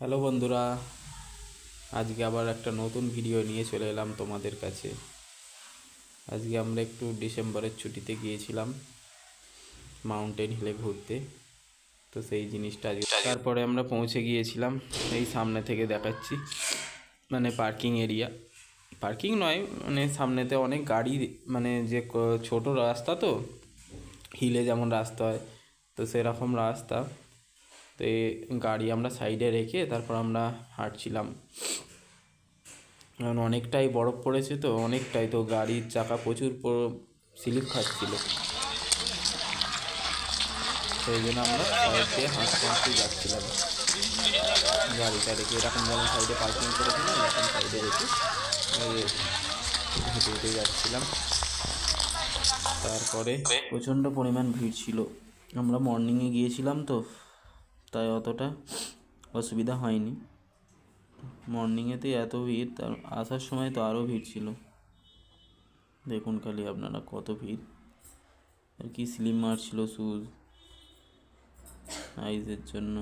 Hello বন্ধুরা, আজকে আবার একটা নতুন ভিডিও নিয়ে চলে এলাম তোমাদের কাছে। আজকে আমরা একটু ডিসেম্বরের ছুটিতে গিয়েছিলাম মাউন্টেন হিলে ঘুরতে। তো সেই জিনিসটা আজকে তারপরে আমরা পৌঁছে গিয়েছিলাম, এই সামনে থেকে দেখাচ্ছি, মানে পার্কিং এরিয়া, পার্কিং নয়, মানে সামনেতে অনেক গাড়ি, মানে যে ছোট রাস্তা, তো হিলে যেমন রাস্তা হয় তো সেরকম রাস্তা। তো এই গাড়ি আমরা সাইডে রেখে তারপর আমরা হাঁটছিলাম, কারণ অনেকটাই বরফ পড়েছে, তো অনেকটাই, তো গাড়ির চাকা প্রচুর স্লিপ খাচ্ছিল, সেই জন্য আমরা সাইড দিয়ে হাঁটতে হাঁটতে যাচ্ছিলাম। গাড়িটা রেখে এরকম যেমন সাইডে পার্কিং করেছিলাম, এরকম সাইডে রেখে হেঁটে হেঁটে যাচ্ছিলাম। তারপরে প্রচণ্ড পরিমাণ ভিড় ছিল, আমরা মর্নিংয়ে গিয়েছিলাম তো, তাই অতটা অসুবিধা হয়নি। মর্নিংয়েতেই এত ভিড়, তার আসার সময় তো আরও ভিড় ছিল। দেখুন খালি আপনারা কত ভিড়, আর কি স্লিম মারছিল শুজ আইজের জন্য।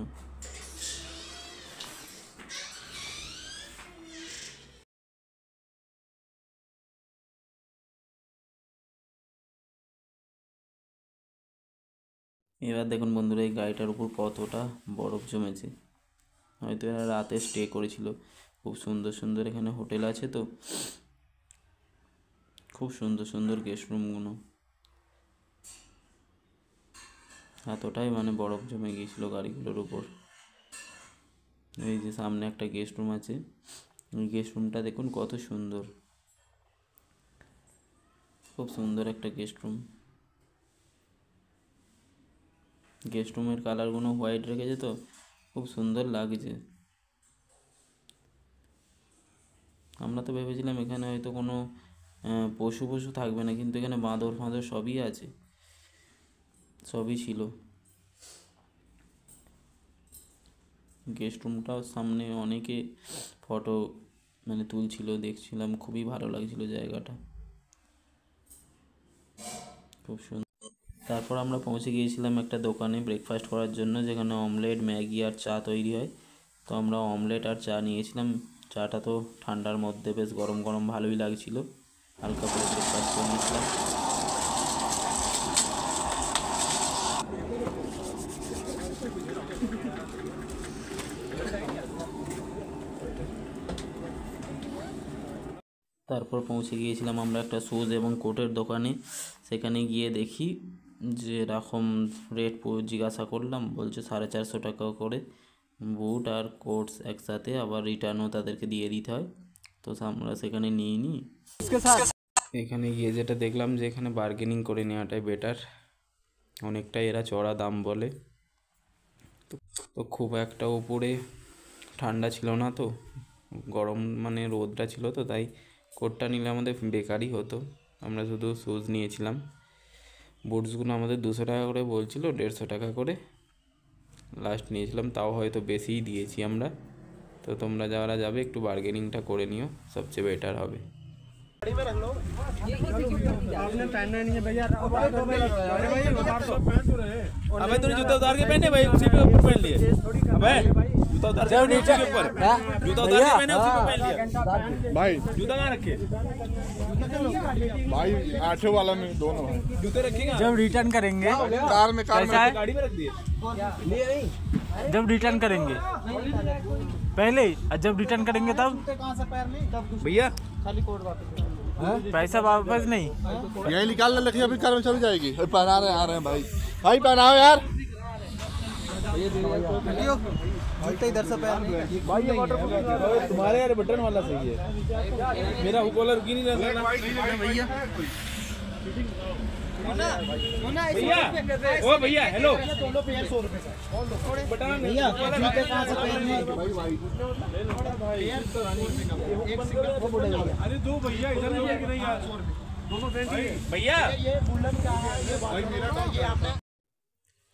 এবার দেখুন বন্ধুরা, এই গাড়িটার উপর কতটা বরফ জমেছে। হয়তো এরা রাতে স্টে করেছিল। খুব সুন্দর সুন্দর এখানে হোটেল আছে, তো খুব সুন্দর সুন্দর গেস্ট রুমগুলো, এতটাই মানে বরফ জমে গিয়েছিল গাড়িগুলোর উপর। এই যে সামনে একটা গেস্ট রুম আছে, ওই গেস্ট রুমটা দেখুন কত সুন্দর, খুব সুন্দর একটা গেস্ট রুম। গেস্ট রুমের কালারগুলো হোয়াইট রেখেছে, তো খুব সুন্দর লাগছে। আমরা তো ভেবেছিলাম এখানে হয়তো কোনো পশু থাকবে না, কিন্তু এখানে বাঁদর ফাঁদর সবই আছে, সবই ছিল। গেস্ট রুমটাও সামনে অনেকে ফটো মানে তুলছিল, দেখছিলাম, খুবই ভালো লাগছিল জায়গাটা, খুব সুন্দর। তারপর আমরা পৌঁছে গিয়েছিলাম একটা দোকানে ব্রেকফাস্ট করার জন্য, যেখানে অমলেট, ম্যাগি আর চা তৈরি হয়। তো আমরা অমলেট আর চা নিয়েছিলাম। চাটা তো ঠান্ডার মধ্যে বেশ গরম গরম ভালোই লাগছিল, হালকা করে ব্রেকফাস্ট করে নিয়েছিলাম। তারপর পৌঁছে গিয়েছিলাম আমরা একটা শুজ এবং কোটের দোকানে। সেখানে গিয়ে দেখি যে এরকম রেট জিজ্ঞাসা করলাম, বলছে 450 টাকা করে বুট আর কোটস একসাথে, আবার রিটার্নও তাদেরকে দিয়ে দিতে হয়। তো আমরা সেখানে নিয়ে নিই। এখানে গিয়ে যেটা দেখলাম যে এখানে বার্গেনিং করে নেওয়াটাই বেটার, অনেকটাই এরা চড়া দাম বলে। তো খুব একটা উপরে ঠান্ডা ছিল না, তো গরম মানে রোদটা ছিল, তো তাই কোটটা নিলে আমাদের বেকারই হতো। আমরা শুধু শুজ নিয়েছিলাম। বুটসগুলো আমাদের 200 টাকা করে বলছিল, 150 টাকা করে লাস্ট নিয়েছিলাম, তাও হয়তো বেশিই দিয়েছি আমরা। তো তোমরা যারা যাবে একটু বার্গেনিংটা করে নিও, সবচেয়ে বেটার হবে। अबे तूने जूता उतार के पहने भाई, उसी पे ऊपर पहन लिए। अबे जूता उतार के नीचे के ऊपर, जूता उतार के पहने उसी पे पहन लिया। भाई जूता कहाँ रखे? भाई आठों वाला में दोनों है। जूते रखेगा जब रिटर्न करेंगे कार में कैसा है? गाड़ी में रख दिए। जब रिटर्न करेंगे पहले, और जब रिटर्न करेंगे तब भैया पैसा वापस नहीं। यही निकाल ले, लेकिन अभी कार में चली जाएगी। अभी पहना रहे आ रहे हैं भाई, भाई पहनाओ यार। इधर से भाई ये वाटर तुम्हारे यार बटन वाला सही है, मेरा कॉलर रुकी नहीं रहता भैया। भैया ओ भैया हेलो, बटन भैया जूते कहाँ से पहनने? अरे दो भैया इधर नहीं यार, दोनों भैया।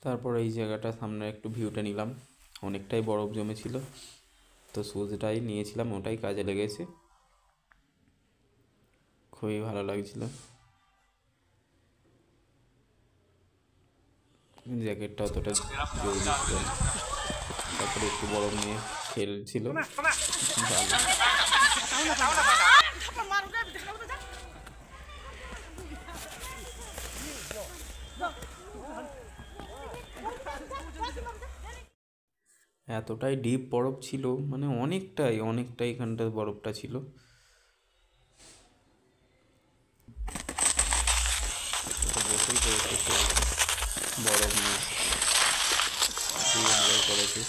তারপর এই জায়গাটা সামনে একটু ভিউটা নিলাম, অনেকটাই বরফ জমেছিল, তো শুজটাই নিয়েছিলাম, ওটাই কাজে লেগেছে, খুবই ভালো লাগছিল। জ্যাকেটটা অতটা জরুরি ছিল, তারপরে একটু বরফ নিয়ে খেলছিল ভালো। এতটাই ডিপ বরফ ছিল, মানে অনেকটাই এখানটা বরফটা ছিল। বসেই করেছে বরফ নিয়ে করেছে।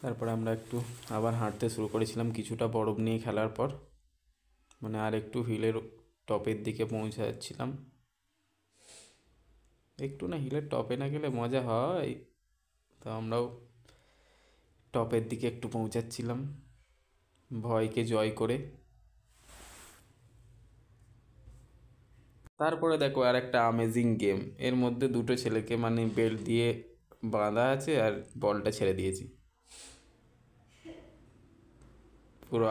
তারপরে আমরা একটু আবার হাঁটতে শুরু করেছিলাম কিছুটা বরফ নিয়ে খেলার পর, মানে আর একটু হিলের টপের দিকে পৌঁছে যাচ্ছিলাম। একটু না, হিলের টপে না গেলে মজা হয়, তো আমরাও টপের দিকে একটু পৌঁছাচ্ছিলাম ভয়কে জয় করে। তারপরে দেখো আর একটা আমেজিং গেম, এর মধ্যে দুটো ছেলেকে মানে বেল্ট দিয়ে বাঁধা আছে আর বলটা ছেড়ে দিয়েছি, পুরো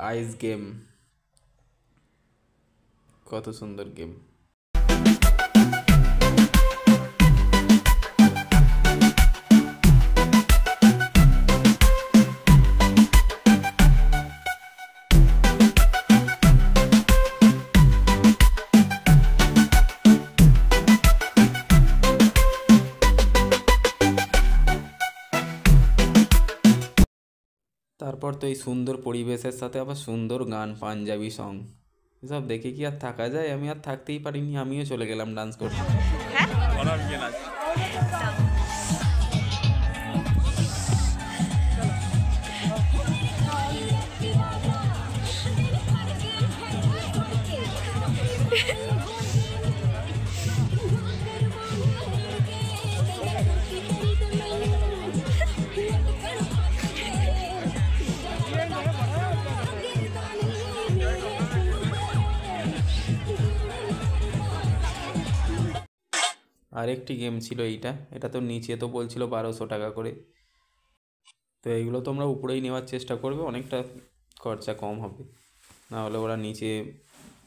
আইস গেম, কত সুন্দর গেম। তারপর তো এই সুন্দর পরিবেশের সাথে আবার সুন্দর গান, পাঞ্জাবি সং, এসব দেখে কি আর থাকা যায়? আমি আর থাকতেই পারিনি, আমিও চলে গেলাম ডান্স করতে। আরেকটি গেম ছিল এটা তো নিচে তো বলছিল 1200 টাকা করে, তো এইগুলো তোমরা উপরেই নেওয়ার চেষ্টা করবে, অনেকটা খরচা কম হবে, না হলে ওরা নিচে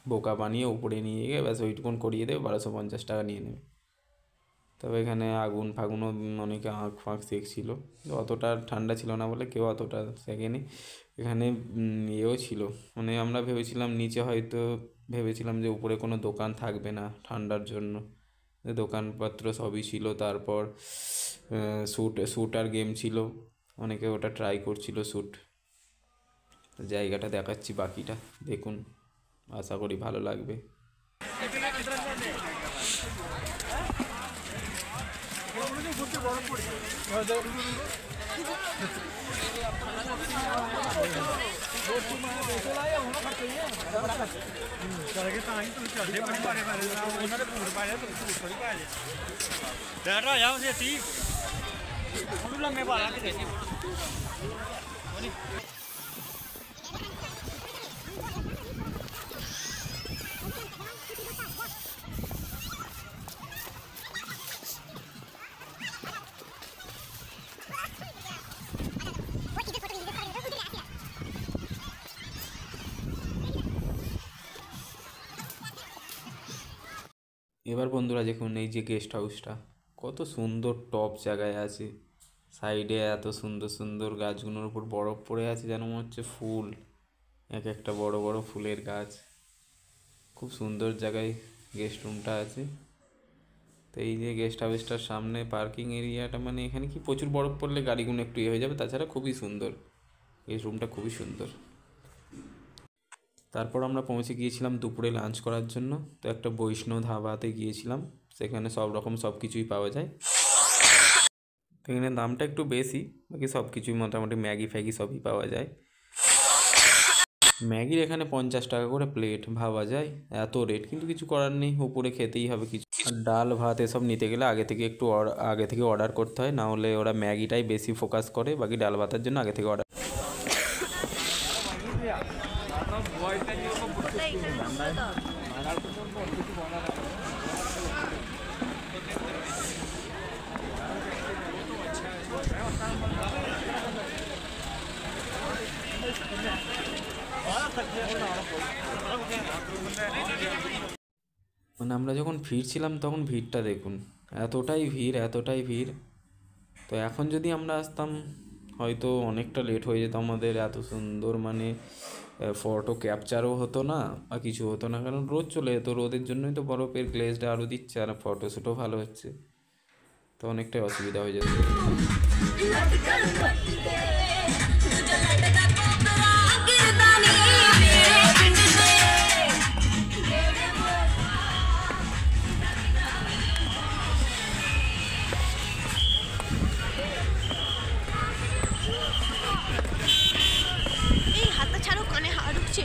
বোকা বানিয়ে উপরে নিয়ে গিয়ে ব্যাস ওইটুকুন করিয়ে দেবে, 1250 টাকা নিয়ে নেবে। তবে এখানে আগুন ফাগুনও অনেকে আঁক ফাঁক সেঁকছিল, অতটা ঠান্ডা ছিল না বলে কেউ অতটা সেঁকেনি। এখানে ইয়েও ছিল, মানে আমরা ভেবেছিলাম নিচে হয়তো ভেবেছিলাম যে উপরে কোনো দোকান থাকবে না ঠান্ডার জন্য, দোকানপত্র সবই ছিল। তারপর শ্যুট আর গেম ছিল, অনেকে ওটা ট্রাই করছিল শ্যুট। জায়গাটা দেখাচ্ছি বাকিটা দেখুন, আশা করি ভালো লাগবে। এবার বন্ধুরা দেখুন এই যে গেস্ট হাউসটা কত সুন্দর টপ জায়গায় আছে, সাইডে এত সুন্দর সুন্দর গাছগুলোর উপর বরফ পড়ে আছে, যেন মনে হচ্ছে ফুল, এক একটা বড় বড় ফুলের গাছ, খুব সুন্দর জায়গায় গেস্ট রুমটা আছে। তো এই যে গেস্ট হাউসটার সামনে পার্কিং এরিয়াটা, মানে এখানে কি প্রচুর বরফ পড়লে গাড়িগুলো একটু হয়ে যাবে, তাছাড়া খুবই সুন্দর গেস্ট রুমটা, খুবই সুন্দর। তারপর আমরা পৌঁছে গিয়েছিলাম দুপুরে লাঞ্চ করার জন্য, তো একটা বৈষ্ণব ধাবাতে গিয়েছিলাম, সেখানে সব রকম সব কিছুই পাওয়া যায়। তো এখানে দামটা একটু বেশি, বাকি সব কিছুই মোটামুটি ম্যাগি ফ্যাগি সবই পাওয়া যায়। ম্যাগির এখানে 50 টাকা করে প্লেট, ভাবা যায় এত রেট, কিন্তু কিছু করার নেই, উপরে খেতেই হবে কিছু। আর ডাল ভাত এসব নিতে গেলে আগে থেকে অর্ডার করতে হয়, না হলে ওরা ম্যাগিটাই বেশি ফোকাস করে, বাকি ডাল ভাতের জন্য আগে থেকে অর্ডার। মানে আমরা যখন ফিরছিলাম তখন ভিড়টা দেখুন, এতটাই ভিড়। তো এখন যদি আমরা আসতাম হয়তো অনেকটা লেট হয়ে যেত আমাদের, এত সুন্দর মানে ফটো ক্যাপচারও হতো না বা কিছু হতো না, কারণ রোদ চলে যেত, রোদের জন্যই তো বরফের গ্লেজটা আরও দিচ্ছে আর ফটোশ্যুটও ভালো হচ্ছে, তো অনেকটাই অসুবিধা হয়ে যেত। এই হাতটা ছাড়ো, কানে হাওয়া ঢুকছে।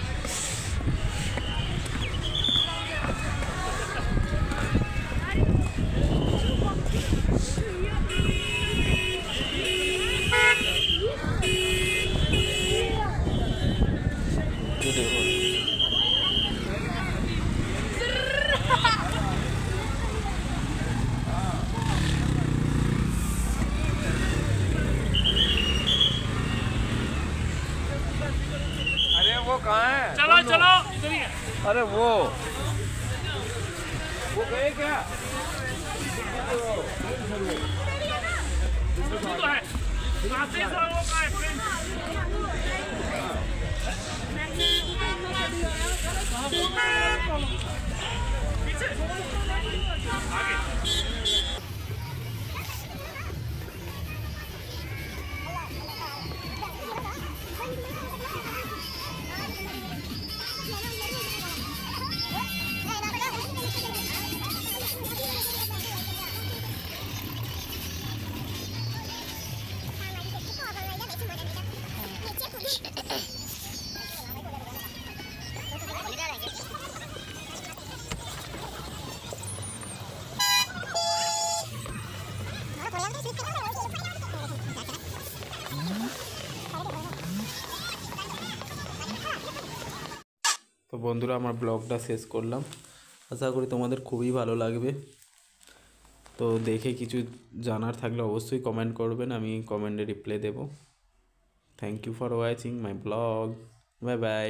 अरे वो कहाँ है? चलो चलो इधर ही है। अरे वो गए क्या? तो है आशीष और वो का है फ्रेंड। पीछे आगे তো বন্ধুরা, আমার ব্লগটা শেষ করলাম, আশা করি তোমাদের খুবই ভালো লাগবে। তো দেখে কিছু জানার থাকলে অবশ্যই কমেন্ট করবেন, আমি কমেন্টে রিপ্লাই দেব। Thank you for watching my blog, bye by.